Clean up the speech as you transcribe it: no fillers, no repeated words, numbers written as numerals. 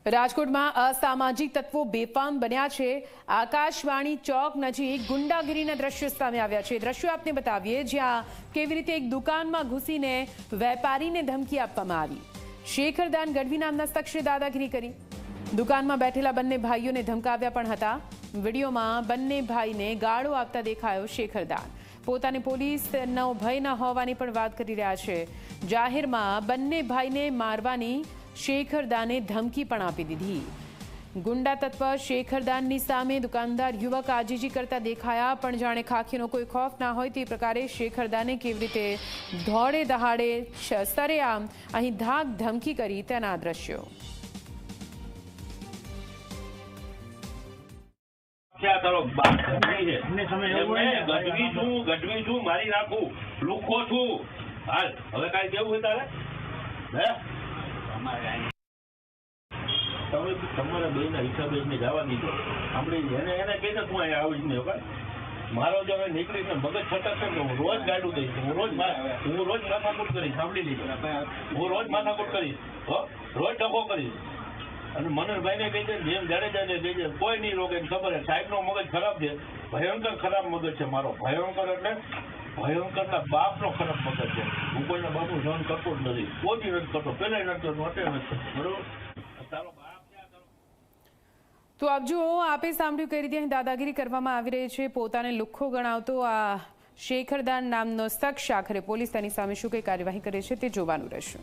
રાજકોટમાં અસામાજિક તત્વો બેફામ બન્યા છે। આકાશવાણી ચોક નજીક ગુંડાગીરીના દ્રશ્યો સામે આવ્યા છે। દ્રશ્યો આપને બતાવીએ, જ્યાં કેવી રીતે એક દુકાનમાં ઘૂસીને વેપારીને ધમકી આપવામાં આવી। શેખરદાન ગઢવી નામના શખ્સે દાદાગીરી કરી। દુકાનમાં બેઠેલા બંને ભાઈઓને ધમકાવ્યા પણ હતા। વિડીયોમાં બંને ભાઈને ગાળો આપતા દેખાયો શેખરદાન। પોતાને પોલીસનો ભય ન હોવાની પણ વાત કરી રહ્યા છે। જાહેરમાં બંને ભાઈને મારવાની શેખરદાને ધમકી પણ આપી દીધી। ગુંડા તત્વ શેખરદાનની સામે દુકાનદાર યુવક આજીજી કરતા દેખાયા, પણ જાણે ખાખીનો કોઈ ખોફ ના હોય તે પ્રકારે શેખરદાને કેવી રીતે ધોળે દહાડે સરેઆમ અહીં ધાક ધમકી કરી તેના દ્રશ્યો। મારી નાખું લુખો છું। હાલ હવે કાંઈ કેવું હોય તારે? તમે તમારા બેના હિસાબે જ જવા દીધો। આપણે એને કહી દે તું અહીંયા આવીશ નહીં। મારો જો નીકળીને મગજ છટકશે તો હું રોજ ગાડું દઈશ। હું રોજ માથાકૂટ કરીશ। સાંભળી લીધો, હું રોજ માથાકૂટ કરીશ, રોજ ટકો કરીશ। અને મનોહરભાઈને કહી દે, જેમ જાડેજાને કહી દે, કોઈ નહીં રોકે। ખબર છે સાહેબનો મગજ ખરાબ છે, ભયંકર ખરાબ મગજ છે મારો। ભયંકર એટલે ભયંકરના બાપનો ખરાબ મગજ છે। હું કોઈના બાપનું સહન કરતો જ નથી, કોઈ બી નથી કરતો, પહેલા નથી કરતો, અત્યારે નથી કરતો। બરોબર, તારો તો આપ જુઓ, આપે સાંભળ્યું કઈ રીતે અહીં દાદાગીરી કરવામાં આવી રહી છે। પોતાને લુખ્ખો ગણાવતો આ શેખરદાન નામનો શખ્સ આખરે પોલીસ તેની સામે શું કઈ કાર્યવાહી કરે છે તે જોવાનું રહેશે।